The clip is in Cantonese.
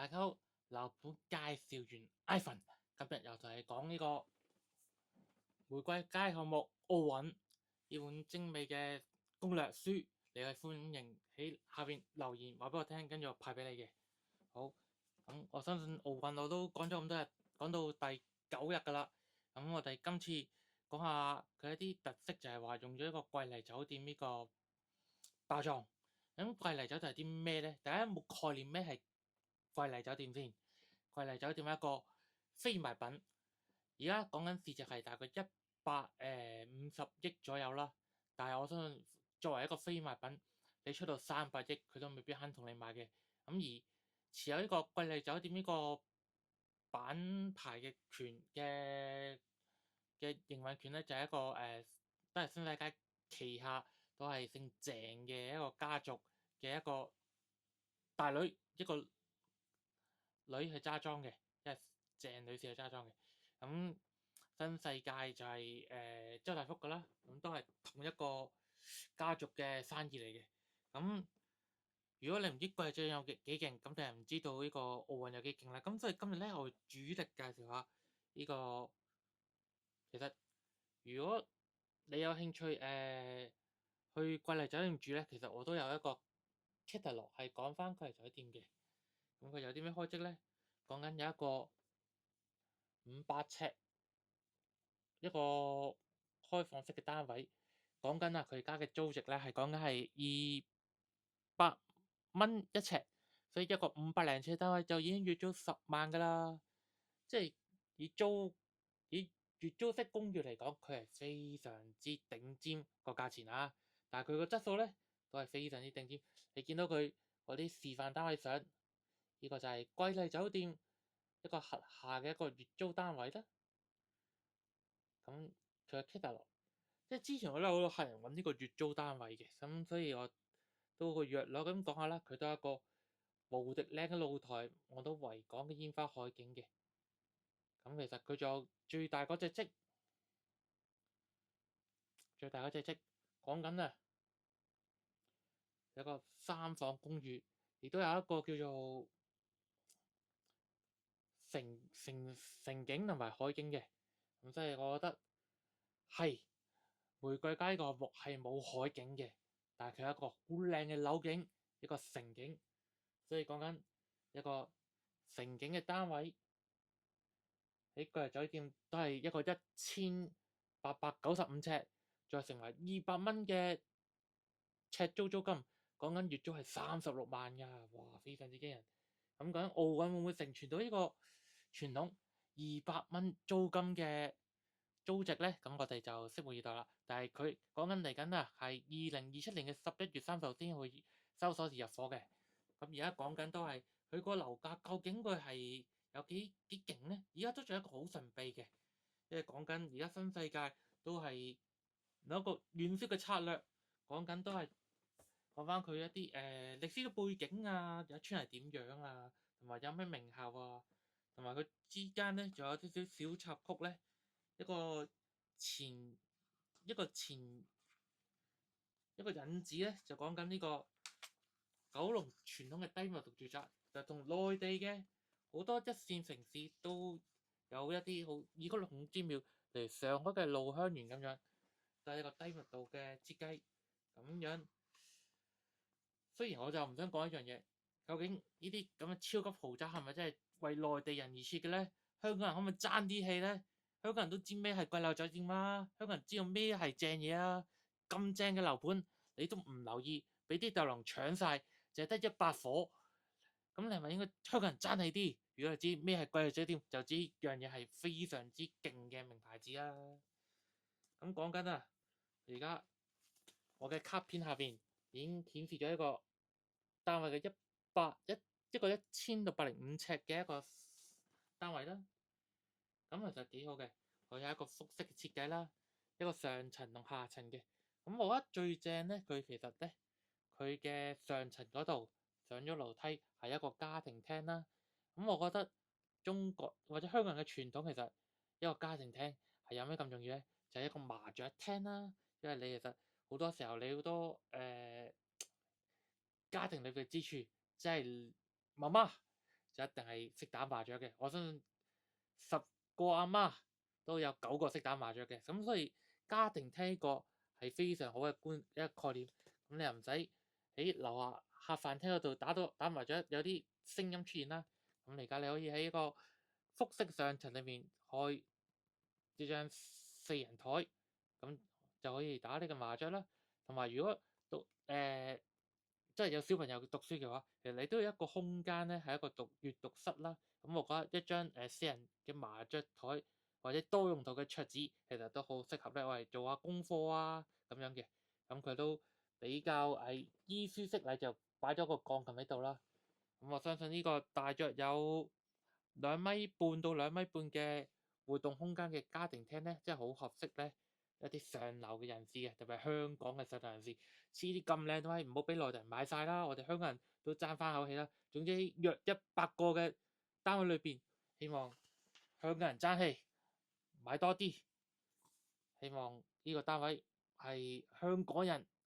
大家好，樓盤介紹員 Ivan，今日又同你講呢個玫瑰街項目奧運呢本精美嘅攻略書，你係歡迎喺下邊留言話俾我聽，跟住我派俾你嘅。好，咁我相信奧運我都講咗咁多日，講到第9日㗎啦。咁我哋今次講下佢一啲特色，就係話用咗一個桂麗酒店呢個包裝。咁桂麗酒店係啲咩呢？大家有冇概念咩係桂麗酒店先？桂麗酒店係一個非賣品，而家講緊市值係大概150億左右啦。但係我相信作為一個非賣品，你出到300億，佢都未必肯同你買嘅。咁而持有呢個桂麗酒店呢個品牌嘅營運權咧，就係一個都係新世界旗下，都係姓鄭嘅一個家族嘅一個大女，一個女去揸莊嘅，即係鄭女士去揸莊嘅。咁新世界就係周大福噶啦，咁都係同一個家族嘅生意嚟嘅。咁如果你唔知桂麗酒店有幾勁，咁你係唔知道呢個奧運有幾勁啦。咁所以今日咧，我會主力介紹下呢個。其實如果你有興趣去桂麗酒店住咧，其實我都有一個 catalog 係講翻桂麗酒店嘅。咁佢有啲咩開則咧？講緊有一個500尺一個開放式嘅單位，講緊佢而家嘅租值咧係講緊係200蚊一尺，所以一個500零尺單位就已經月租10萬㗎啦。即係以月租式公寓嚟講，佢係非常之頂尖個價錢啊！但係佢個質素咧都係非常之頂尖。你見到佢嗰啲示範單位相，呢個就係桂麗酒店一個轄下嘅一個月租單位啦。咁佢嘅 catalog，即係之前我都有好多客人揾呢個月租單位嘅，咁所以我都個約略咁講下啦。佢都係一個無敵靚嘅露台，我都維港嘅煙花海景嘅。咁其實佢仲有最大嗰隻積，講緊啊，有個3房公寓，亦都有一個叫做城景同埋海景嘅。咁所以我覺得係玫瑰街個木係冇海景嘅，但係佢有一個好靚嘅樓景，一個城景。所以講緊一個城景嘅單位喺桂麗酒店都係一個1895尺，再成為200蚊嘅尺租金，講緊月租係36萬㗎，哇！非常之驚人。咁講緊奧運會唔會承傳到呢個傳統200蚊租金嘅租值呢？咁我哋就拭目以待啦。但係佢講緊嚟緊啊，係2027年嘅11月30號先會收鎖匙入伙嘅。咁而家講緊都係佢個樓價究竟佢係有幾勁呢？而家都仲有一個好神秘嘅，因為講緊而家新世界都係有一個軟銷嘅策略，講緊都係講翻佢一啲歷史嘅背景啊，有一村係點樣啊，同埋有咩名校啊，同埋佢之間咧仲有啲少小插曲咧，一個引子咧，就講緊呢個九龍傳統嘅低密度住宅，就同內地嘅好多一線城市都有一啲好異曲同工之妙，例如上海嘅鷺香園咁樣，就係一個低密度嘅設計咁樣。雖然我就唔想講一樣嘢，究竟呢啲咁嘅超級豪宅係咪真係為內地人而設嘅呢？香港人可唔可以爭啲氣呢？香港人都知咩係桂樓酒店啦，香港人知道咩係正嘢啊！咁正嘅樓盤你都唔留意，俾啲大龍搶晒，淨係得100伙，咁你係咪應該香港人爭氣啲？如果你知咩係桂樓酒店，就知呢樣嘢係非常之勁嘅名牌子啦。咁講緊啊，而家我嘅卡片下邊已經顯示咗一個單位嘅一個1605尺嘅一個單位啦。咁其實幾好嘅，佢有一個複式嘅設計啦，一個上層同下層嘅。咁我覺得最正咧，佢其實咧，佢嘅上層嗰度上咗樓梯係一個家庭廳啦。咁我覺得中國或者香港人嘅傳統，其實一個家庭廳係有咩咁重要咧？就係一個麻雀廳啦。因為你其實好多時候你好多家庭裏嘅支柱，即係媽媽就一定係識打麻雀嘅。我相信10個阿媽都有9個識打麻雀嘅，咁所以家庭廳呢個係非常好嘅一個概念。咁你又唔使喺樓下客飯廳嗰度打麻雀，有啲聲音出現啦。咁而家你可以喺一個複式上層裏面開呢張4人台，咁就可以打呢個麻雀啦。同埋如果即係有小朋友讀書嘅話，其實你都有一個空間咧，係一個閱讀室啦。咁我覺得一張私人嘅麻雀台或者多用途嘅桌子，其實都好適合咧，我哋做下功課啊咁樣嘅。咁佢都比較依書識禮，就擺咗個鋼琴喺度啦。咁我相信呢個大約有2.5米到2.5米嘅活動空間嘅家庭廳咧，真係好合適咧一啲上流嘅人士嘅，特別係香港嘅上流人士。黐啲咁靚都係唔好俾內地人買晒啦，我哋香港人都爭翻口氣啦。總之約100個嘅單位裏邊，希望香港人爭氣買多啲，希望呢個單位係香港人